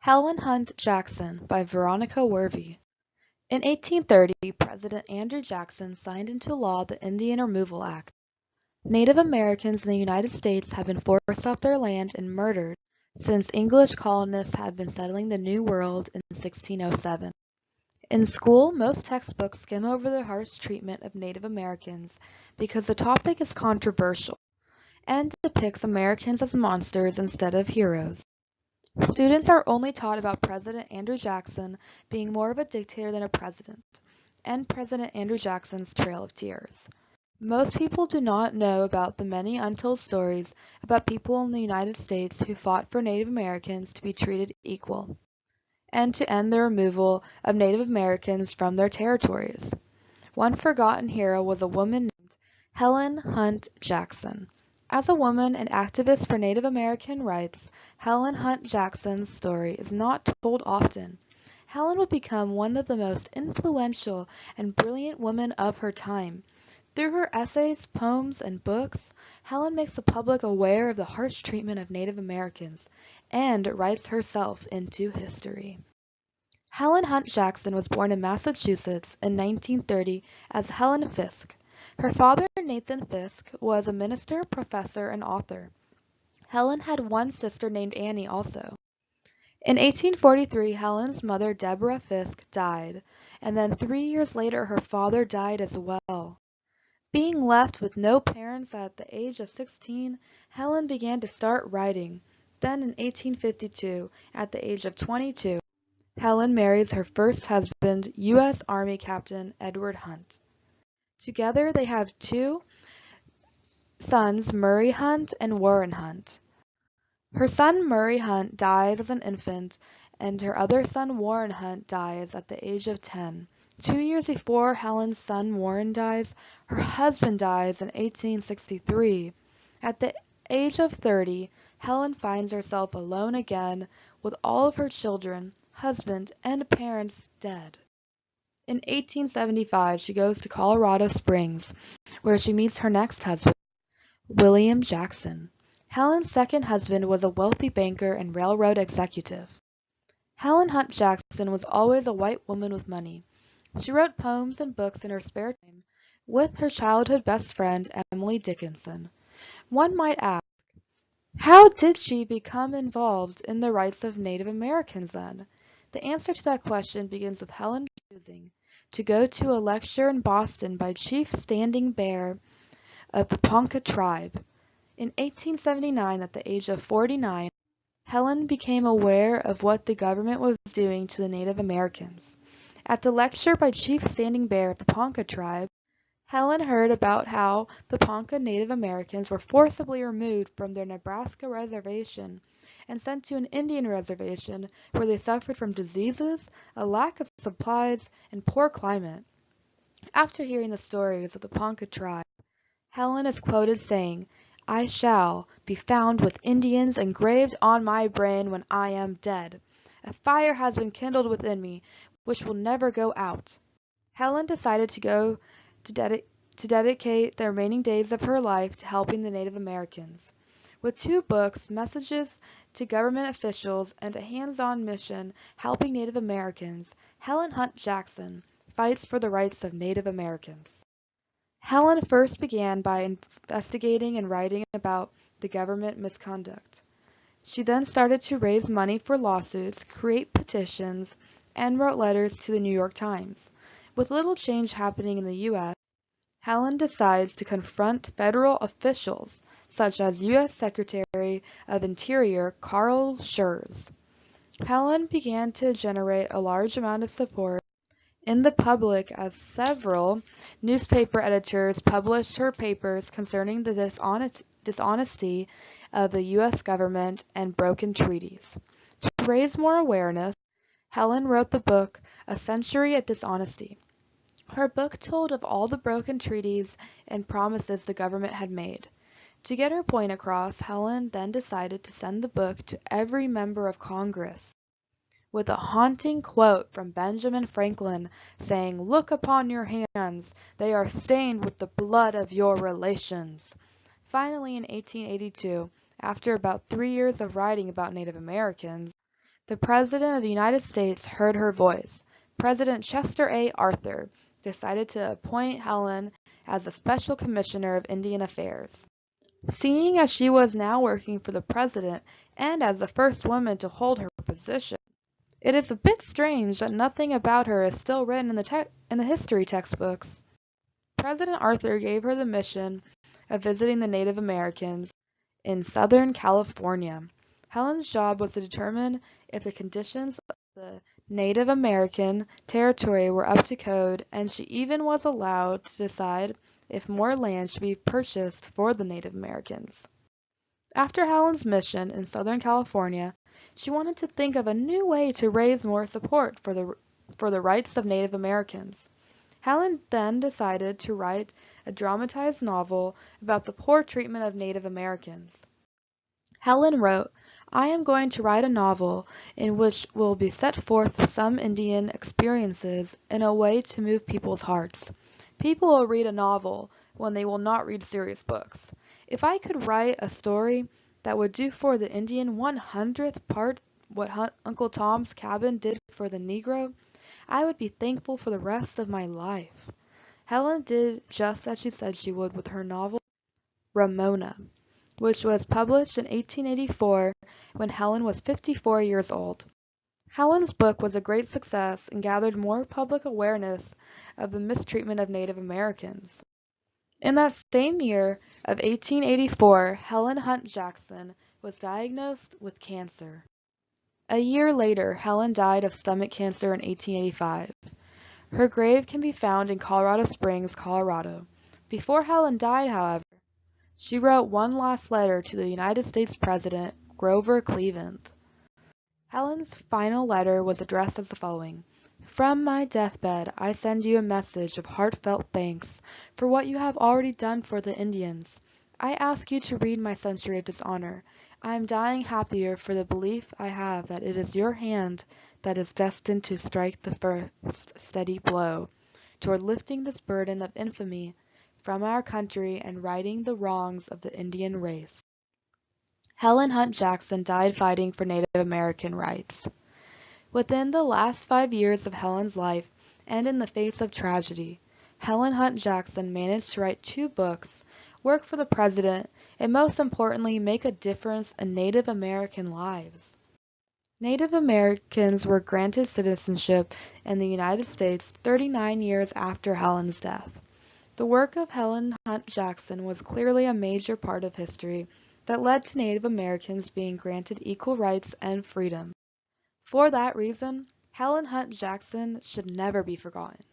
Helen Hunt Jackson by Veronica Werve. In 1830, President Andrew Jackson signed into law the Indian Removal Act. Native Americans in the United States have been forced off their land and murdered since English colonists had been settling the New World in 1607. In school, most textbooks skim over the harsh treatment of Native Americans because the topic is controversial and depicts Americans as monsters instead of heroes. Students are only taught about President Andrew Jackson being more of a dictator than a president, and President Andrew Jackson's Trail of Tears. Most people do not know about the many untold stories about people in the United States who fought for Native Americans to be treated equal, and to end the removal of Native Americans from their territories. One forgotten hero was a woman named Helen Hunt Jackson. As a woman and activist for Native American rights, Helen Hunt Jackson's story is not told often. Helen would become one of the most influential and brilliant women of her time. Through her essays, poems, and books, Helen makes the public aware of the harsh treatment of Native Americans and writes herself into history. Helen Hunt Jackson was born in Massachusetts in 1930 as Helen Fisk. Her father, Nathan Fisk, was a minister, professor, and author. Helen had one sister named Annie also. In 1843, Helen's mother, Deborah Fisk, died, and then 3 years later her father died as well. Being left with no parents at the age of 16, Helen began to start writing. Then in 1852, at the age of 22, Helen marries her first husband, U.S. Army Captain Edward Hunt. Together they have two sons, Murray Hunt and Warren Hunt. Her son Murray Hunt dies as an infant, and her other son Warren Hunt dies at the age of 10. 2 years before Helen's son Warren dies, her husband dies in 1863. At the age of 30, Helen finds herself alone again with all of her children, husband, and parents dead. In 1875, she goes to Colorado Springs, where she meets her next husband, William Jackson. Helen's second husband was a wealthy banker and railroad executive. Helen Hunt Jackson was always a white woman with money. She wrote poems and books in her spare time with her childhood best friend, Emily Dickinson. One might ask, how did she become involved in the rights of Native Americans then? The answer to that question begins with Helen choosing to go to a lecture in Boston by Chief Standing Bear of the Ponca tribe. In 1879, at the age of 49, Helen became aware of what the government was doing to the Native Americans. At the lecture by Chief Standing Bear of the Ponca tribe, Helen heard about how the Ponca Native Americans were forcibly removed from their Nebraska reservation and sent to an Indian reservation where they suffered from diseases, a lack of supplies, and poor climate. After hearing the stories of the Ponca tribe, Helen is quoted saying, "I shall be found with Indians engraved on my brain when I am dead. A fire has been kindled within me which will never go out." Helen decided to dedicate the remaining days of her life to helping the Native Americans. With 2 books, messages to government officials, and a hands-on mission helping Native Americans, Helen Hunt Jackson fights for the rights of Native Americans. Helen first began by investigating and writing about the government misconduct. She then started to raise money for lawsuits, create petitions, and wrote letters to the New York Times. With little change happening in the U.S., Helen decides to confront federal officials, such as U.S. Secretary of Interior Carl Schurz. Helen began to generate a large amount of support in the public as several newspaper editors published her papers concerning the dishonesty of the U.S. government and broken treaties. To raise more awareness, Helen wrote the book A Century of Dishonesty. Her book told of all the broken treaties and promises the government had made. To get her point across, Helen then decided to send the book to every member of Congress, with a haunting quote from Benjamin Franklin saying, "Look upon your hands, they are stained with the blood of your relations." Finally, in 1882, after about 3 years of writing about Native Americans, the President of the United States heard her voice. President Chester A. Arthur decided to appoint Helen as a Special Commissioner of Indian Affairs. Seeing as she was now working for the President and as the first woman to hold her position, it is a bit strange that nothing about her is still written in the history textbooks. President Arthur gave her the mission of visiting the Native Americans in Southern California. Helen's job was to determine if the conditions of the Native American territory were up to code, and she even was allowed to decide if more land should be purchased for the Native Americans. After Helen's mission in Southern California, she wanted to think of a new way to raise more support for the rights of Native Americans. Helen then decided to write a dramatized novel about the poor treatment of Native Americans. Helen wrote, "I am going to write a novel in which will be set forth some Indian experiences in a way to move people's hearts. People will read a novel when they will not read serious books. If I could write a story that would do for the Indian 100th part what Uncle Tom's Cabin did for the Negro, I would be thankful for the rest of my life." Helen did just as she said she would with her novel, Ramona, which was published in 1884 when Helen was 54 years old. Helen's book was a great success and gathered more public awareness of the mistreatment of Native Americans. In that same year of 1884, Helen Hunt Jackson was diagnosed with cancer. A year later, Helen died of stomach cancer in 1885. Her grave can be found in Colorado Springs, Colorado. Before Helen died, however, she wrote one last letter to the United States President, Grover Cleveland. Helen's final letter was addressed as the following: "From my deathbed I send you a message of heartfelt thanks for what you have already done for the Indians. I ask you to read my Century of Dishonor. I am dying happier for the belief I have that it is your hand that is destined to strike the first steady blow toward lifting this burden of infamy from our country and righting the wrongs of the Indian race." Helen Hunt Jackson died fighting for Native American rights. Within the last 5 years of Helen's life, and in the face of tragedy, Helen Hunt Jackson managed to write 2 books, work for the President, and most importantly, make a difference in Native American lives. Native Americans were granted citizenship in the United States 39 years after Helen's death. The work of Helen Hunt Jackson was clearly a major part of history that led to Native Americans being granted equal rights and freedom. For that reason, Helen Hunt Jackson should never be forgotten.